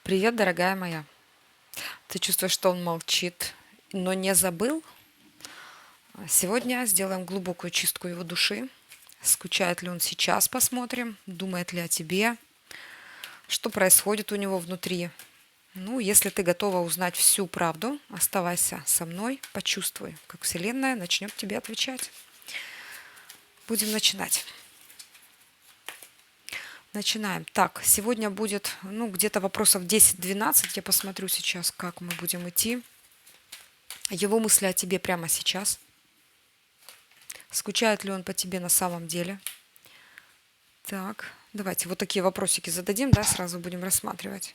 Привет, дорогая моя. Ты чувствуешь, что он молчит, но не забыл? Сегодня сделаем глубокую чистку его души. Скучает ли он сейчас, посмотрим. Думает ли о тебе. Что происходит у него внутри. Ну, если ты готова узнать всю правду, оставайся со мной, почувствуй, как Вселенная начнет тебе отвечать. Будем начинать. Начинаем. Так, сегодня будет, где-то вопросов 10-12. Я посмотрю сейчас, как мы будем идти. Его мысли о тебе прямо сейчас. Скучает ли он по тебе на самом деле? Так, давайте вот такие вопросики зададим, да, сразу будем рассматривать.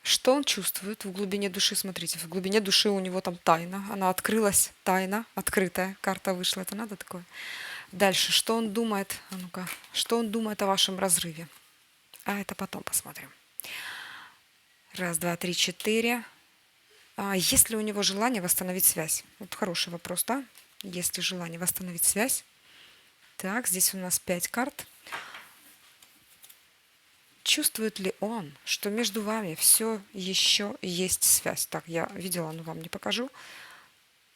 Что он чувствует в глубине души? Смотрите, в глубине души у него там тайна. Она открылась, тайна, открытая. Карта вышла, это надо такое? Дальше, что он думает? А ну-ка, что он думает о вашем разрыве? А это потом посмотрим. Раз, два, три, четыре. Есть ли у него желание восстановить связь? Вот хороший вопрос, да? Есть ли желание восстановить связь? Так, здесь у нас 5 карт. Чувствует ли он, что между вами все еще есть связь? Так, я видела, но вам не покажу.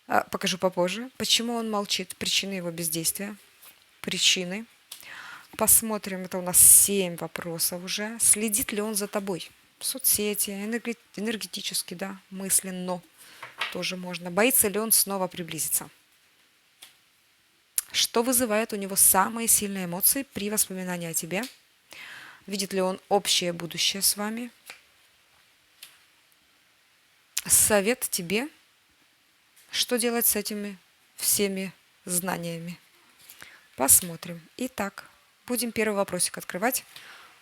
Покажу попозже. Почему он молчит? Причины его бездействия. Причины. Посмотрим, это у нас 7 вопросов уже. Следит ли он за тобой? Соцсети, энергетически, да, мысленно тоже можно. Боится ли он снова приблизиться? Что вызывает у него самые сильные эмоции при воспоминании о тебе? Видит ли он общее будущее с вами? Совет тебе, что делать с этими всеми знаниями. Посмотрим. Итак, будем первый вопросик открывать.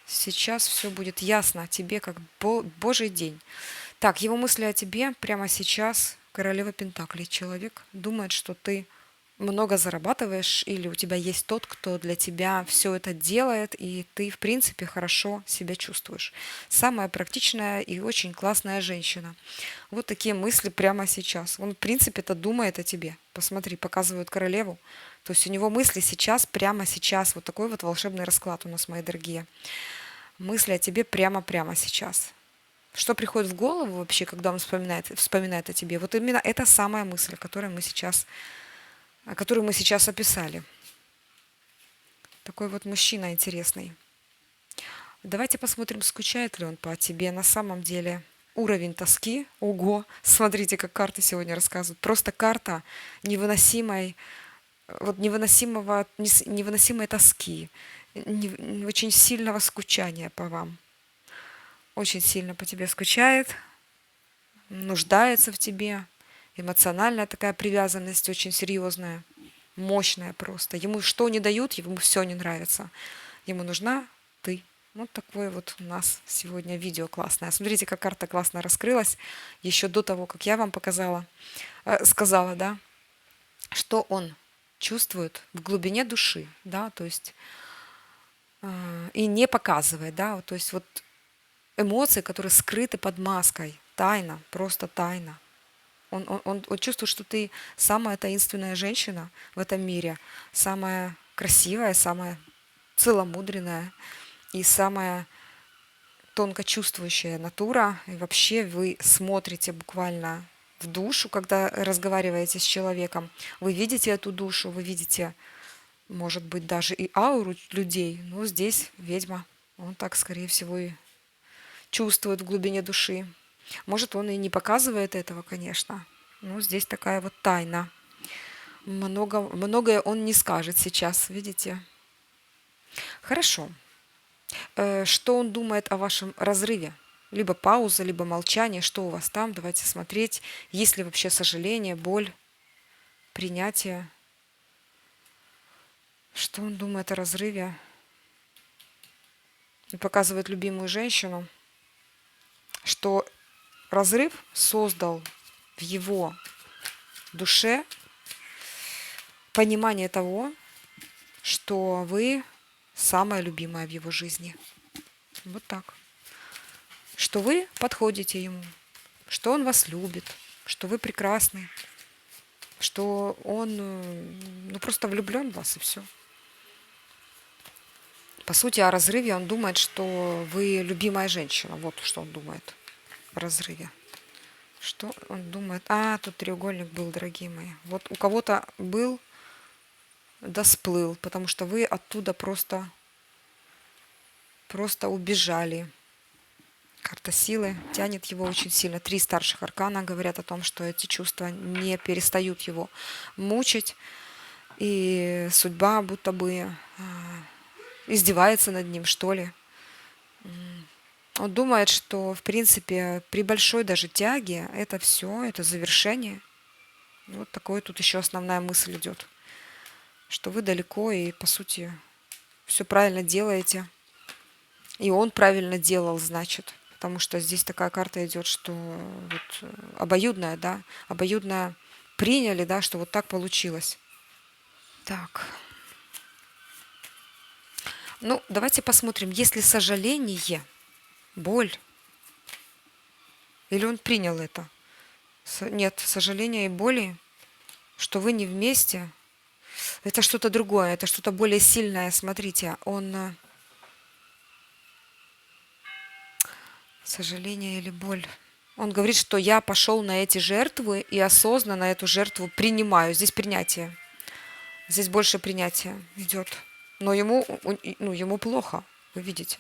Сейчас все будет ясно тебе, как Божий день. Так, его мысли о тебе прямо сейчас. Королева Пентаклей. Человек думает, что ты много зарабатываешь, или у тебя есть тот, кто для тебя все это делает, и ты, в принципе, хорошо себя чувствуешь. Самая практичная и очень классная женщина. Вот такие мысли прямо сейчас. Он, в принципе-то, думает о тебе. Посмотри, показывают королеву. То есть у него мысли сейчас, прямо сейчас. Вот такой вот волшебный расклад у нас, мои дорогие. Мысли о тебе прямо-прямо сейчас. Что приходит в голову вообще, когда он вспоминает о тебе? Вот именно это самая мысль, которую мы сейчас описали. Такой вот мужчина интересный. Давайте посмотрим, скучает ли он по тебе на самом деле. Уровень тоски. Ого! Смотрите, как карты сегодня рассказывают. Просто карта невыносимой, невыносимой тоски, очень сильного скучания по вам. Очень сильно по тебе скучает, нуждается в тебе. Эмоциональная такая привязанность очень серьезная, мощная просто. Ему что не дают, ему все не нравится. Ему нужна ты. Вот такое вот у нас сегодня видео классное. Смотрите, как карта классно раскрылась еще до того, как я вам сказала, да, что он чувствует в глубине души, да, то есть и не показывает, да, то есть вот эмоции, которые скрыты под маской, тайна, просто тайна. Он чувствует, что ты самая таинственная женщина в этом мире, самая красивая, самая целомудренная и самая тонко чувствующая натура. И вообще вы смотрите буквально в душу, когда разговариваете с человеком. Вы видите эту душу, вы видите, может быть, даже и ауру людей. Но здесь ведьма. Он так, скорее всего, и чувствует в глубине души. Может, он и не показывает этого, конечно. Но здесь такая вот тайна. Многое он не скажет сейчас, видите? Хорошо. Что он думает о вашем разрыве? Либо пауза, либо молчание. Что у вас там? Давайте смотреть. Есть ли вообще сожаление, боль, принятие? Что он думает о разрыве? И показывает любимую женщину, что разрыв создал в его душе понимание того, что вы самая любимая в его жизни. Вот так. Что вы подходите ему, что он вас любит, что вы прекрасны, что он просто влюблен в вас и все. По сути, о разрыве он думает, что вы любимая женщина. Вот что он думает о разрыве. Что он думает? А, тут треугольник был, дорогие мои. Вот у кого-то был, да сплыл, потому что вы оттуда просто убежали. Карта силы тянет его очень сильно. 3 старших аркана говорят о том, что эти чувства не перестают его мучить. И судьба будто бы издевается над ним, что ли. Он думает, что, в принципе, при большой даже тяге это все, это завершение. Вот такое тут еще основная мысль идет. Что вы далеко и, по сути, все правильно делаете. И он правильно делал, значит. Потому что здесь такая карта идет, что вот обоюдная, да, обоюдно приняли, да, что вот так получилось. Так. Ну, давайте посмотрим, есть ли сожаление, боль, или он принял это. Нет, сожаления и боли, что вы не вместе, это что-то другое, это что-то более сильное. Смотрите, он... Сожаление или боль. Он говорит, что я пошел на эти жертвы и осознанно эту жертву принимаю. Здесь принятие. Здесь больше принятия идет. Но ему плохо, вы видите.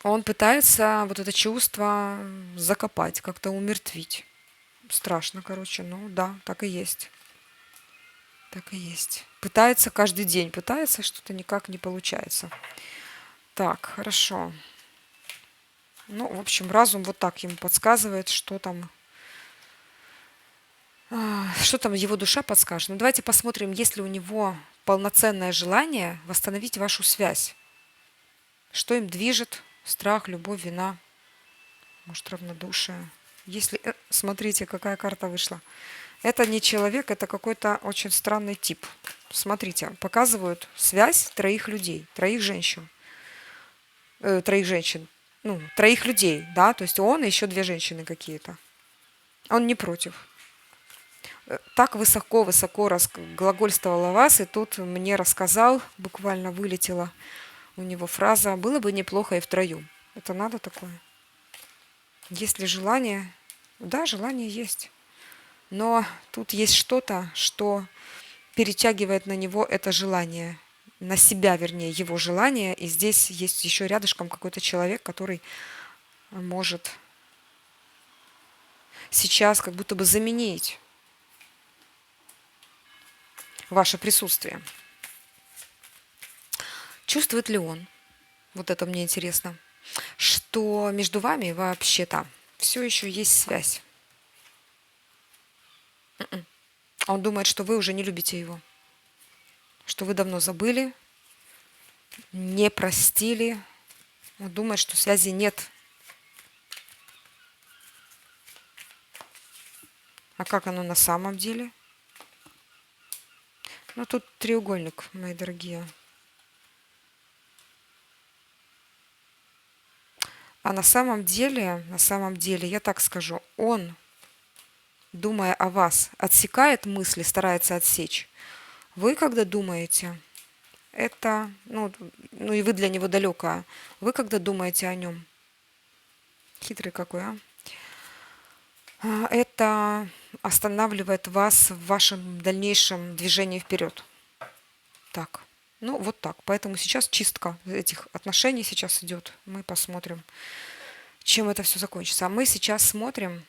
Он пытается вот это чувство закопать, как-то умертвить. Страшно, короче. Ну да, так и есть. Так и есть. Пытается каждый день, пытается, что-то никак не получается. Так, хорошо. Ну, в общем, разум вот так ему подсказывает, что там его душа подскажет. Ну, давайте посмотрим, есть ли у него полноценное желание восстановить вашу связь. Что им движет? Страх, любовь, вина, может, равнодушие. Если, смотрите, какая карта вышла. Это не человек, это какой-то очень странный тип. Смотрите, показывают связь троих людей, троих женщин. Троих женщин. Ну, троих людей, да, то есть он и еще 2 женщины какие-то. Он не против. Так высоко-высоко глагольствовал о вас, и тут мне рассказал, буквально вылетела у него фраза: было бы неплохо и втроем. Это надо такое? Есть ли желание? Да, желание есть. Но тут есть что-то, что перетягивает на него это желание, на себя, вернее, его желание. И здесь есть еще рядышком какой-то человек, который может сейчас как будто бы заменить ваше присутствие. Чувствует ли он, вот это мне интересно, что между вами вообще-то все еще есть связь? Он думает, что вы уже не любите его, что вы давно забыли, не простили. Он думает, что связи нет. А как оно на самом деле? Ну, тут треугольник, мои дорогие. А на самом деле, я так скажу, он, думая о вас, отсекает мысли, старается отсечь. Вы, когда думаете, это, ну и вы для него далекая, вы, когда думаете о нем, хитрый какой, а? Это останавливает вас в вашем дальнейшем движении вперед. Так. Ну, вот так. Поэтому сейчас чистка этих отношений сейчас идет. Мы посмотрим, чем это все закончится. А мы сейчас смотрим.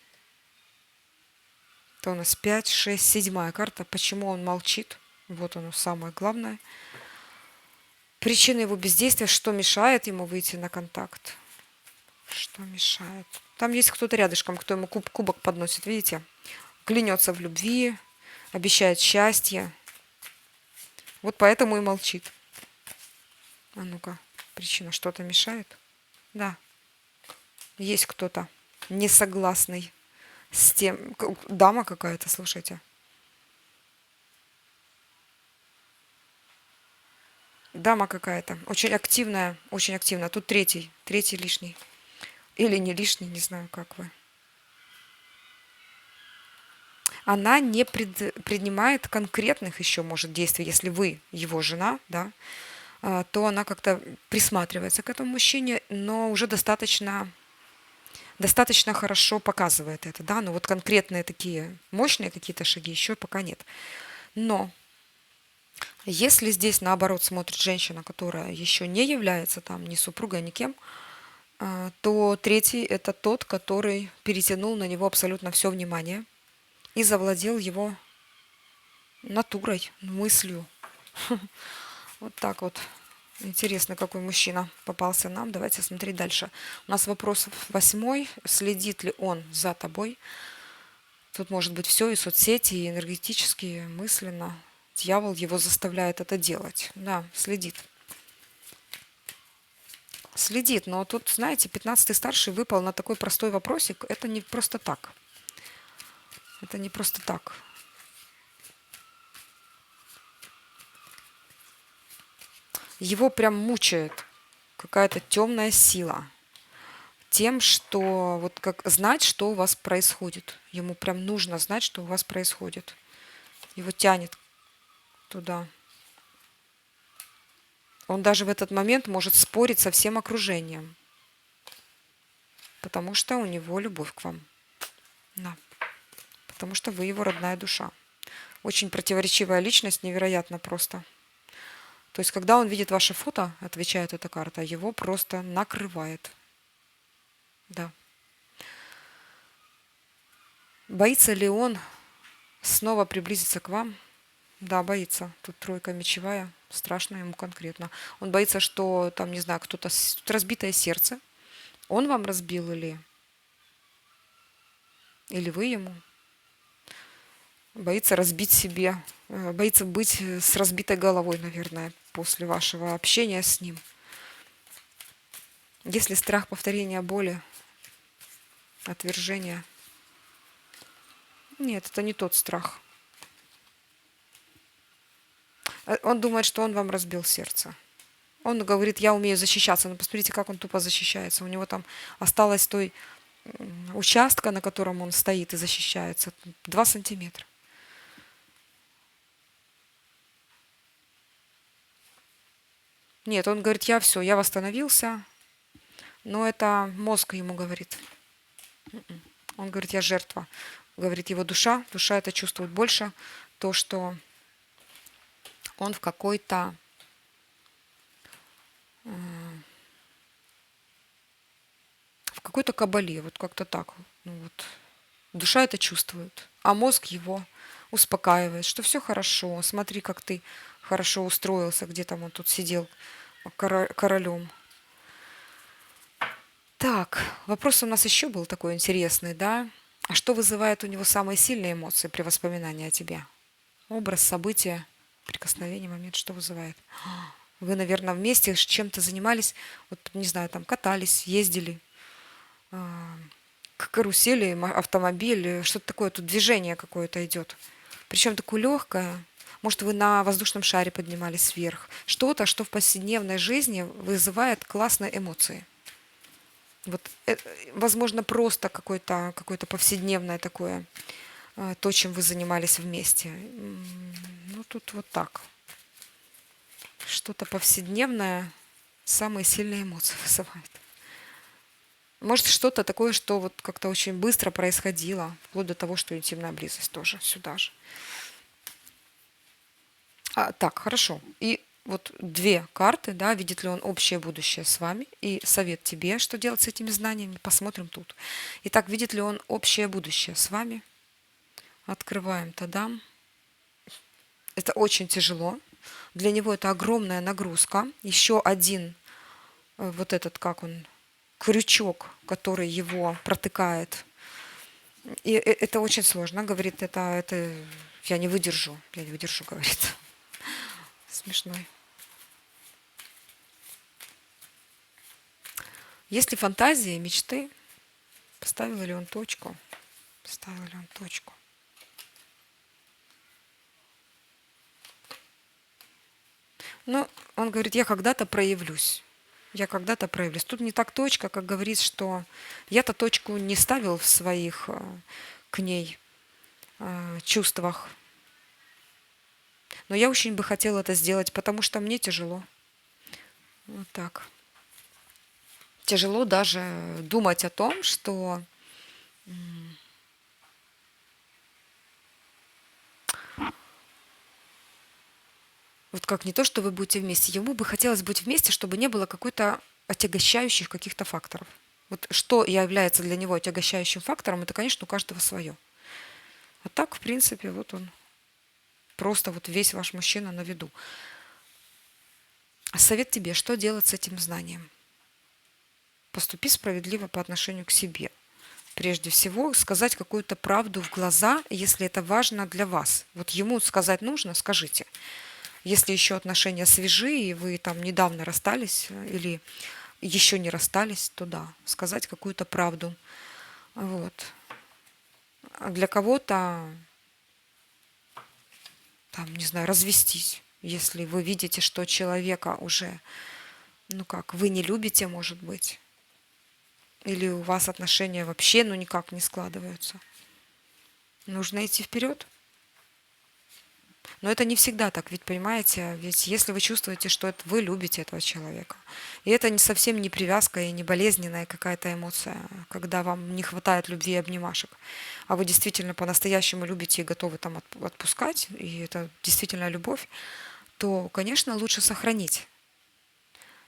Это у нас 5, 6, 7 карта. Почему он молчит? Вот оно самое главное. Причина его бездействия, что мешает ему выйти на контакт. Что мешает? Там есть кто-то рядышком, кто ему кубок подносит, видите? Клянется в любви, обещает счастье. Вот поэтому и молчит. А ну-ка, причина, что-то мешает? Да, есть кто-то несогласный с тем... Дама какая-то, слушайте. Дама какая-то, очень активная, очень активная. Тут третий лишний. Или не лишний, не знаю, как вы. она не принимает конкретных еще, может, действий, если вы его жена, да, то она как-то присматривается к этому мужчине, но уже достаточно хорошо показывает это, да, но вот конкретные такие мощные какие-то шаги еще пока нет. Но если здесь наоборот смотрит женщина, которая еще не является там ни супругой, ни кем, то третий это тот, который перетянул на него абсолютно все внимание и завладел его натурой, мыслью. Вот так вот. Интересно, какой мужчина попался нам. Давайте смотреть дальше. У нас вопрос 8. Следит ли он за тобой? Тут может быть все, и соцсети, и энергетические, мысленно. Дьявол его заставляет это делать. Да, следит. Следит, но тут, знаете, 15-й старший выпал на такой простой вопросик. Это не просто так. Это не просто так. Его прям мучает какая-то темная сила тем, что вот как знать, что у вас происходит. Ему прям нужно знать, что у вас происходит. Его тянет туда. Он даже в этот момент может спорить со всем окружением, потому что у него любовь к вам. Да. Потому что вы его родная душа. Очень противоречивая личность, невероятно просто. То есть, когда он видит ваше фото, отвечает эта карта, его просто накрывает. Да. Боится ли он снова приблизиться к вам? Да, боится. Тут тройка мечевая, страшно ему конкретно. Он боится, что там, не знаю, кто-то, разбитое сердце. Он вам разбил или вы ему? Боится разбить себе, боится быть с разбитой головой, наверное, после вашего общения с ним. Есть ли страх повторения боли, отвержения? Нет, это не тот страх. Он думает, что он вам разбил сердце. Он говорит, я умею защищаться. Но посмотрите, как он тупо защищается. У него там осталось той участка, на котором он стоит и защищается, 2 сантиметра. Нет, он говорит, я все, я восстановился. Но это мозг ему говорит. Он говорит, я жертва. Говорит его душа. Душа это чувствует больше. То, что он в какой-то кабале, вот как-то так. Ну, вот. Душа это чувствует, а мозг его успокаивает, что все хорошо, смотри, как ты хорошо устроился, где там он тут сидел королем. Так, вопрос у нас еще был такой интересный, да? А что вызывает у него самые сильные эмоции при воспоминании о тебе? Образ, событие, прикосновение, момент, что вызывает? Вы, наверное, вместе с чем-то занимались, вот, не знаю, там катались, ездили, к карусели, автомобиль, что-то такое, тут движение какое-то идет. Причем такое легкое. Может, вы на воздушном шаре поднимались вверх. Что-то, что в повседневной жизни вызывает классные эмоции. Вот, возможно, просто какое-то повседневное такое, то, чем вы занимались вместе. Ну, тут вот так. Что-то повседневное самые сильные эмоции вызывает. Может, что-то такое, что вот как-то очень быстро происходило, вплоть до того, что интимная близость тоже сюда же. Так, хорошо. И вот 2 карты, да, видит ли он общее будущее с вами, и совет тебе, что делать с этими знаниями, посмотрим тут. Итак, видит ли он общее будущее с вами? Открываем тадам. Это очень тяжело. Для него это огромная нагрузка. Еще один, вот этот, как он, крючок, который его протыкает. И это очень сложно, говорит, это я не выдержу, говорит. Смешной. Есть ли фантазии, мечты? Поставил ли он точку? Поставил ли он точку? Ну, он говорит, я когда-то проявлюсь. Я когда-то проявлюсь. Тут не так точка, как говорит, что я-то точку не ставил в своих к ней чувствах. Но я очень бы хотела это сделать, потому что мне тяжело. Вот так. Тяжело даже думать о том, что вот как не то, что вы будете вместе, ему бы хотелось быть вместе, чтобы не было какой-то отягощающих каких-то факторов. Вот что является для него отягощающим фактором, это, конечно, у каждого свое. А так, в принципе, вот он просто вот весь ваш мужчина на виду. А совет тебе, что делать с этим знанием? Поступи справедливо по отношению к себе. Прежде всего, сказать какую-то правду в глаза, если это важно для вас. Вот ему сказать нужно, скажите. Если еще отношения свежие, и вы там недавно расстались или еще не расстались, то да, сказать какую-то правду. Вот. А для кого-то, там, не знаю, развестись, если вы видите, что человека уже, ну как, вы не любите, может быть, или у вас отношения вообще, ну никак не складываются. Нужно идти вперед. Но это не всегда так, ведь понимаете, ведь если вы чувствуете, что это вы любите этого человека, и это не совсем не привязка и не болезненная какая-то эмоция, когда вам не хватает любви и обнимашек, а вы действительно по-настоящему любите и готовы там отпускать, и это действительно любовь, то, конечно, лучше сохранить.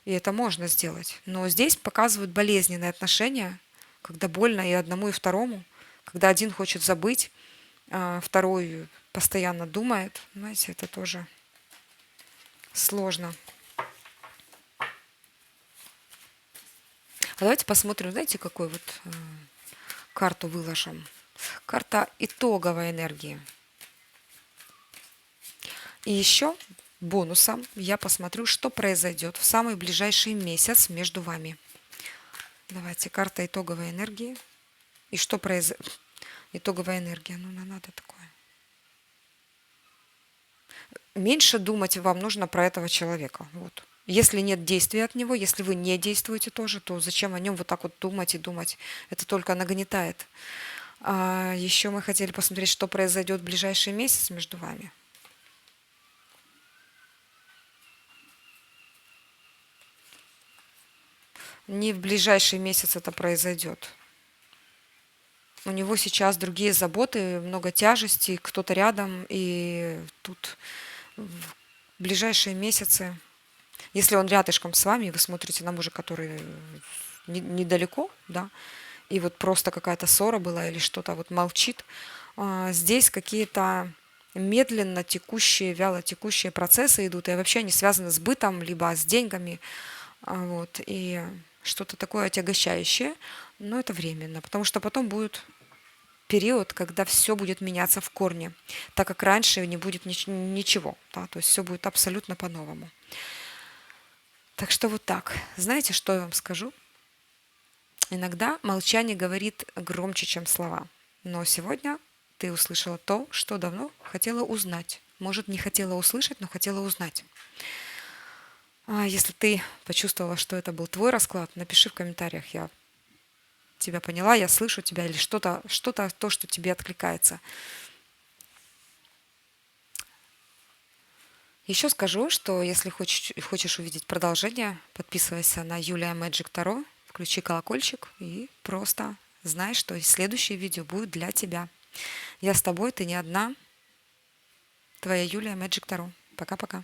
И это можно сделать. Но здесь показывают болезненные отношения, когда больно и одному, и второму, когда один хочет забыть, а второй постоянно думает. Знаете, это тоже сложно. А давайте посмотрим, знаете, какую вот карту выложим. Карта итоговой энергии. И еще бонусом я посмотрю, что произойдет в самый ближайший месяц между вами. Давайте, карта итоговой энергии. И что произойдет? Итоговая энергия. Ну, надо такое. Меньше думать вам нужно про этого человека. Вот. Если нет действия от него, если вы не действуете тоже, то зачем о нем вот так вот думать и думать? Это только нагнетает. А еще мы хотели посмотреть, что произойдет в ближайший месяц между вами. Не в ближайший месяц это произойдет. У него сейчас другие заботы, много тяжестей, кто-то рядом, и тут в ближайшие месяцы, если он рядышком с вами, вы смотрите на мужа, который недалеко, да, и вот просто какая-то ссора была или что-то вот молчит, здесь какие-то медленно текущие, вяло текущие процессы идут, и вообще они связаны с бытом, либо с деньгами, вот, и что-то такое отягощающее, но это временно, потому что потом будет период, когда все будет меняться в корне, так как раньше не будет ничего, да, то есть все будет абсолютно по-новому. Так что вот так. Знаете, что я вам скажу? Иногда молчание говорит громче, чем слова. Но сегодня ты услышала то, что давно хотела узнать. Может, не хотела услышать, но хотела узнать. Если ты почувствовала, что это был твой расклад, напиши в комментариях, я тебя поняла, я слышу тебя, или что-то, то, что тебе откликается. Еще скажу, что если хочешь увидеть продолжение, подписывайся на Юлия Magic Таро, включи колокольчик и просто знай, что следующее видео будет для тебя. Я с тобой, ты не одна. Твоя Юлия Magic Таро. Пока-пока.